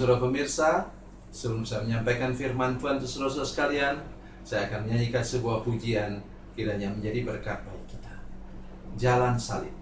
saudara pemirsa, sebelum saya menyampaikan firman Tuhan untuk saudara-saudara sekalian, saya akan menyanyikan sebuah pujian kiranya menjadi berkat bagi kita. Jalan Salib.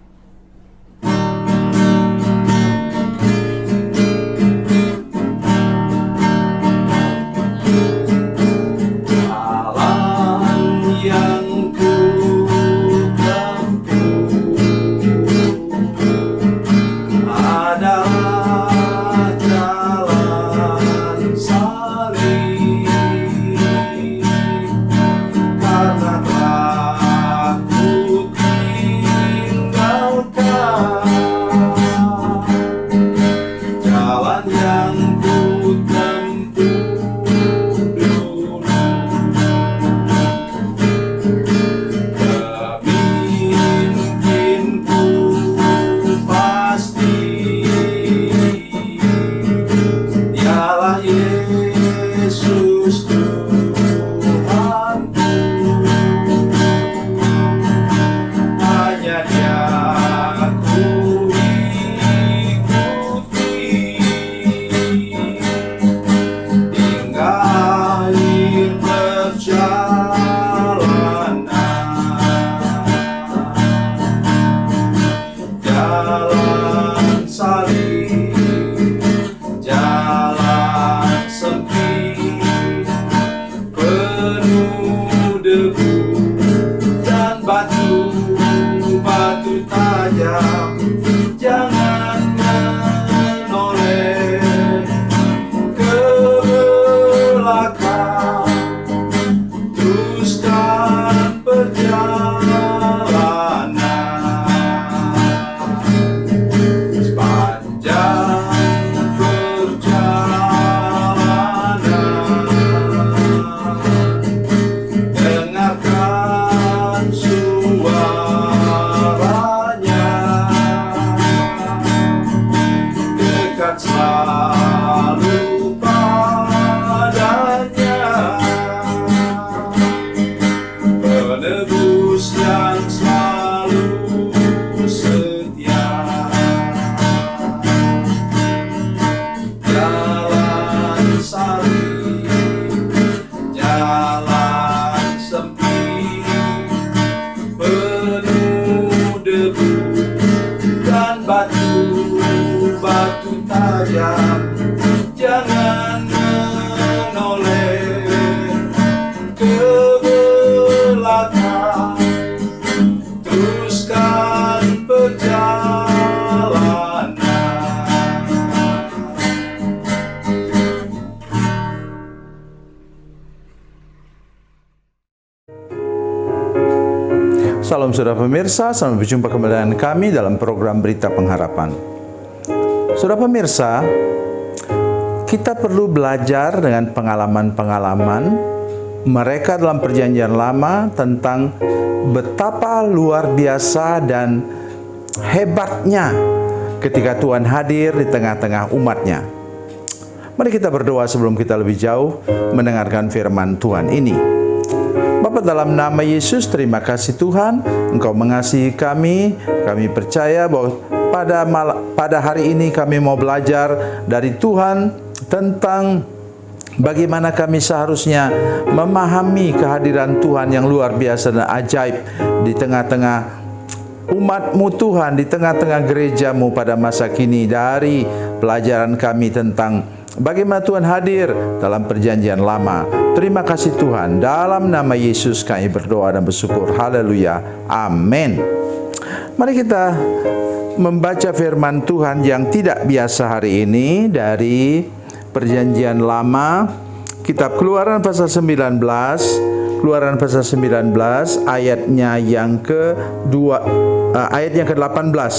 Salam saudara pemirsa, selamat berjumpa kembali dengan kami dalam program Berita Pengharapan. Saudara pemirsa, kita perlu belajar dengan pengalaman-pengalaman mereka dalam perjanjian lama tentang betapa luar biasa dan hebatnya ketika Tuhan hadir di tengah-tengah umatnya. Mari kita berdoa sebelum kita lebih jauh mendengarkan firman Tuhan ini. Bapa, dalam nama Yesus, terima kasih Tuhan, Engkau mengasihi kami. Kami percaya bahwa pada hari ini kami mau belajar dari Tuhan tentang bagaimana kami seharusnya memahami kehadiran Tuhan yang luar biasa dan ajaib di tengah-tengah umat-Mu Tuhan, di tengah-tengah gereja-Mu pada masa kini, dari pelajaran kami tentang bagaimana Tuhan hadir dalam perjanjian lama. Terima kasih Tuhan. Dalam nama Yesus kami berdoa dan bersyukur. Haleluya. Amin. Mari kita membaca firman Tuhan yang tidak biasa hari ini dari perjanjian lama. Kitab Keluaran pasal 19. Keluaran pasal 19 ayatnya yang ayat yang ke-18.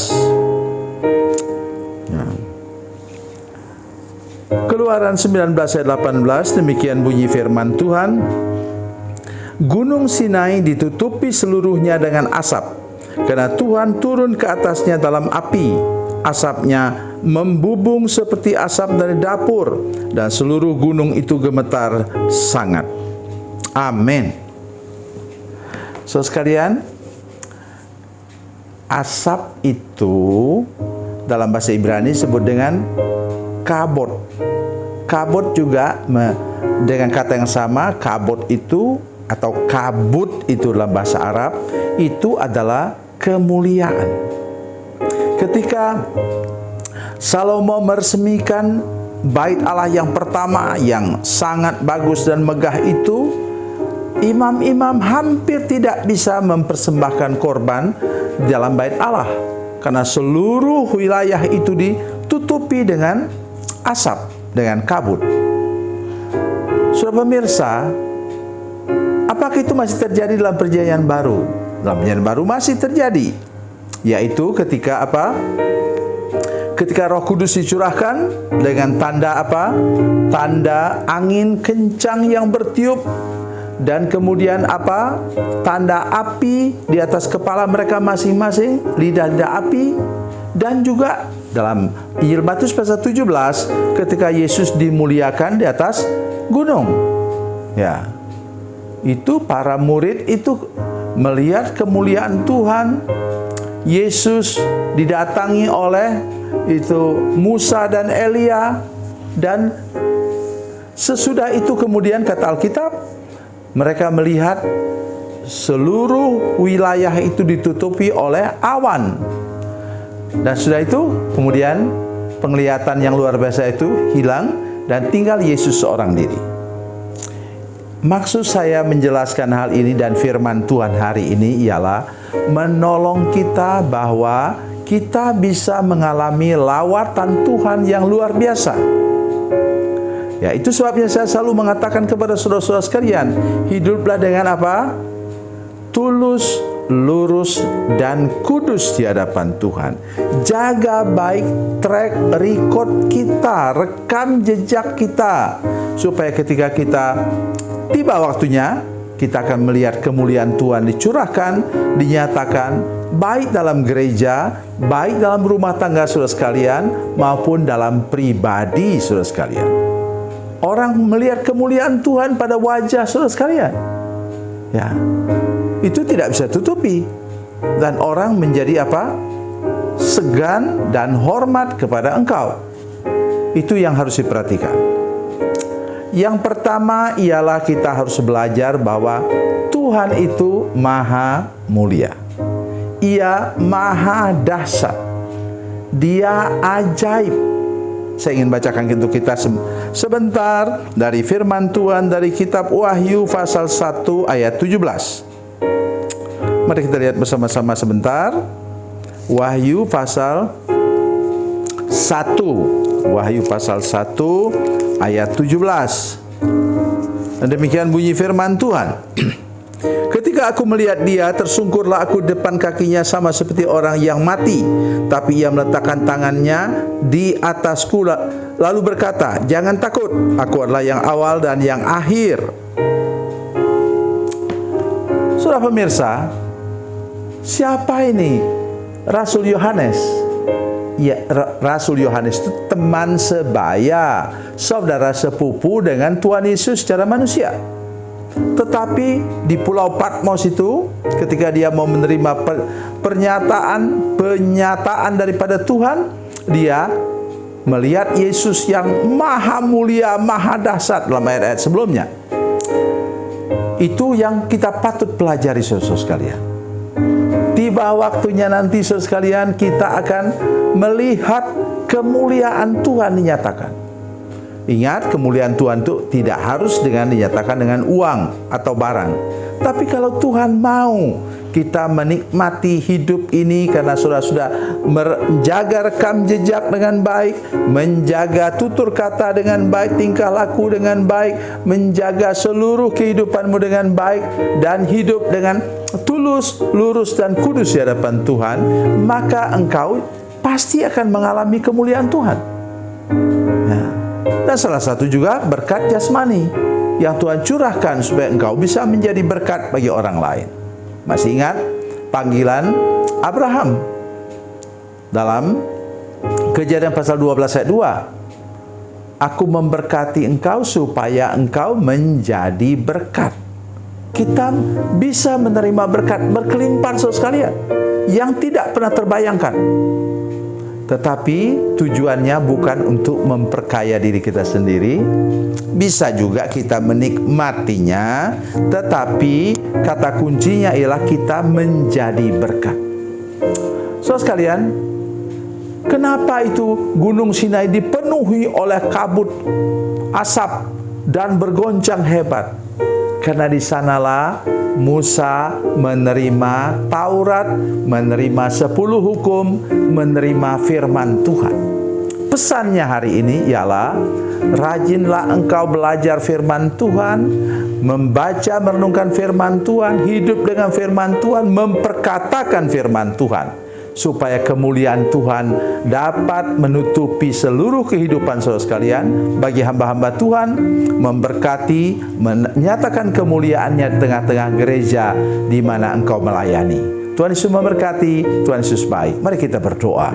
Keluaran 19 ayat 18, demikian bunyi firman Tuhan. Gunung Sinai ditutupi seluruhnya dengan asap, karena Tuhan turun ke atasnya dalam api. Asapnya membubung seperti asap dari dapur, dan seluruh gunung itu gemetar sangat. Amin. Saudara sekalian, asap itu dalam bahasa Ibrani disebut dengan kabot. Kabot juga dengan kata yang sama, kabot itu atau kabut itu dalam bahasa Arab itu adalah kemuliaan. Ketika Salomo meresmikan bait Allah yang pertama yang sangat bagus dan megah itu, imam-imam hampir tidak bisa mempersembahkan korban dalam bait Allah karena seluruh wilayah itu ditutupi dengan asap, dengan kabut. Saudara pemirsa, apakah itu masih terjadi dalam Perjanjian Baru? Dalam Perjanjian Baru masih terjadi, yaitu ketika apa? Ketika Roh Kudus dicurahkan dengan tanda apa? Tanda angin kencang yang bertiup, dan kemudian apa? Tanda api di atas kepala mereka masing-masing, lidah-lidah api. Dan juga dalam Injil Matius pasal 17 ketika Yesus dimuliakan di atas gunung. Ya. Itu para murid itu melihat kemuliaan Tuhan. Yesus didatangi oleh itu Musa dan Elia, dan sesudah itu kemudian kata Alkitab mereka melihat seluruh wilayah itu ditutupi oleh awan. Dan sudah itu kemudian penglihatan yang luar biasa itu hilang dan tinggal Yesus seorang diri. Maksud saya menjelaskan hal ini dan firman Tuhan hari ini ialah menolong kita bahwa kita bisa mengalami lawatan Tuhan yang luar biasa. Ya, itu sebabnya saya selalu mengatakan kepada saudara-saudara sekalian, hiduplah dengan apa? Tulus, lurus, dan kudus di hadapan Tuhan. Jaga baik track record kita, rekam jejak kita, supaya ketika kita tiba waktunya, kita akan melihat kemuliaan Tuhan dicurahkan, dinyatakan, baik dalam gereja, baik dalam rumah tangga saudara sekalian, maupun dalam pribadi saudara sekalian. Orang melihat kemuliaan Tuhan pada wajah saudara sekalian. Ya, itu tidak bisa tutupi. Dan orang menjadi apa? Segan dan hormat kepada engkau. Itu yang harus diperhatikan. Yang pertama ialah kita harus belajar bahwa Tuhan itu maha mulia. Ia maha dahsyat. Dia ajaib. Saya ingin bacakan untuk kita sebentar dari firman Tuhan dari kitab Wahyu pasal 1 ayat 17. Mari kita lihat bersama-sama sebentar. Wahyu pasal 1. Wahyu pasal 1 ayat 17. Dan demikian bunyi firman Tuhan. Ketika aku melihat dia, tersungkurlah aku depan kakinya sama seperti orang yang mati. Tapi ia meletakkan tangannya di atasku lalu berkata, jangan takut, aku adalah yang awal dan yang akhir. Saudara pemirsa, siapa ini Rasul Yohanes? Ya, Rasul Yohanes itu teman sebaya, saudara sepupu dengan Tuhan Yesus secara manusia. Tetapi di Pulau Patmos itu, ketika dia mau menerima pernyataan daripada Tuhan, dia melihat Yesus yang maha mulia, maha dahsyat dalam ayat-ayat sebelumnya. Itu yang kita patut pelajari saudara sekalian. Tiba waktunya nanti saudara sekalian, kita akan melihat kemuliaan Tuhan dinyatakan. Ingat, kemuliaan Tuhan itu tidak harus dinyatakan dengan uang atau barang. Tapi kalau Tuhan mau kita menikmati hidup ini karena sudah menjaga rekam jejak dengan baik, menjaga tutur kata dengan baik, tingkah laku dengan baik, menjaga seluruh kehidupanmu dengan baik, dan hidup dengan tulus, lurus, dan kudus di hadapan Tuhan, maka engkau pasti akan mengalami kemuliaan Tuhan. Nah, dan salah satu juga berkat jasmani yang Tuhan curahkan supaya engkau bisa menjadi berkat bagi orang lain. Masih ingat panggilan Abraham dalam Kejadian pasal 12 ayat 2. Aku memberkati engkau supaya engkau menjadi berkat. Kita bisa menerima berkat berkelimpahan saudara sekalian yang tidak pernah terbayangkan. tetapi tujuannya bukan untuk memperkaya diri kita sendiri. Bisa juga kita menikmatinya, tetapi kata kuncinya ialah kita menjadi berkat. Saudara sekalian, kenapa itu Gunung Sinai dipenuhi oleh kabut asap dan bergoncang hebat? Karena di sanalah Musa menerima Taurat, menerima 10 hukum, menerima firman Tuhan. Pesannya hari ini ialah, rajinlah engkau belajar firman Tuhan, membaca merenungkan firman Tuhan, hidup dengan firman Tuhan, memperkatakan firman Tuhan, supaya kemuliaan Tuhan dapat menutupi seluruh kehidupan saudara sekalian. Bagi hamba-hamba Tuhan, memberkati, menyatakan kemuliaannya di tengah-tengah gereja di mana engkau melayani. Tuhan Yesus memberkati, Tuhan Yesus baik. Mari kita berdoa.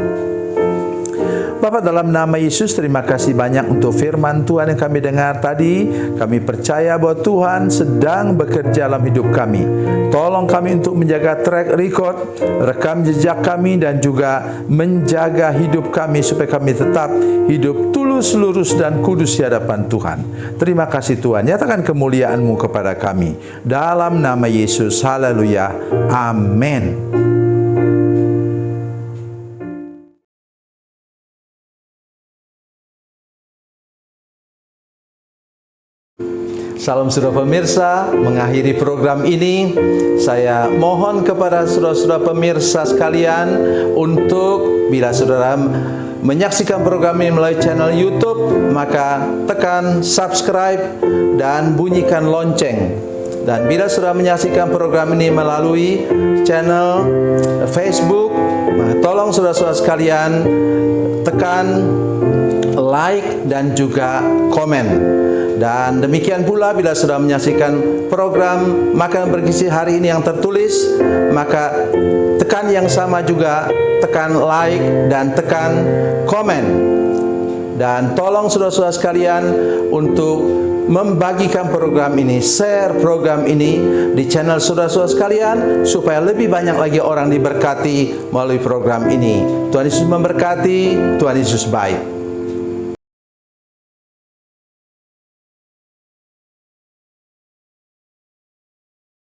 Bapa, dalam nama Yesus, terima kasih banyak untuk firman Tuhan yang kami dengar tadi. Kami percaya bahwa Tuhan sedang bekerja dalam hidup kami. Tolong kami untuk menjaga track record, rekam jejak kami, dan juga menjaga hidup kami supaya kami tetap hidup tulus, lurus, dan kudus di hadapan Tuhan. Terima kasih Tuhan, nyatakan kemuliaan-Mu kepada kami. Dalam nama Yesus, haleluya, amin. Salam saudara pemirsa, mengakhiri program ini, saya mohon kepada saudara-saudara pemirsa sekalian untuk bila saudara menyaksikan program ini melalui channel YouTube, maka tekan subscribe dan bunyikan lonceng. Dan bila saudara menyaksikan program ini melalui channel Facebook, maka tolong saudara-saudara sekalian tekan like dan juga komen. Dan demikian pula bila sudah menyaksikan program Makanan Bergizi hari ini yang tertulis, maka tekan yang sama juga, tekan like dan tekan komen. Dan tolong saudara-saudara sekalian untuk membagikan program ini, share program ini di channel saudara-saudara sekalian, supaya lebih banyak lagi orang diberkati melalui program ini. Tuhan Yesus memberkati, Tuhan Yesus baik.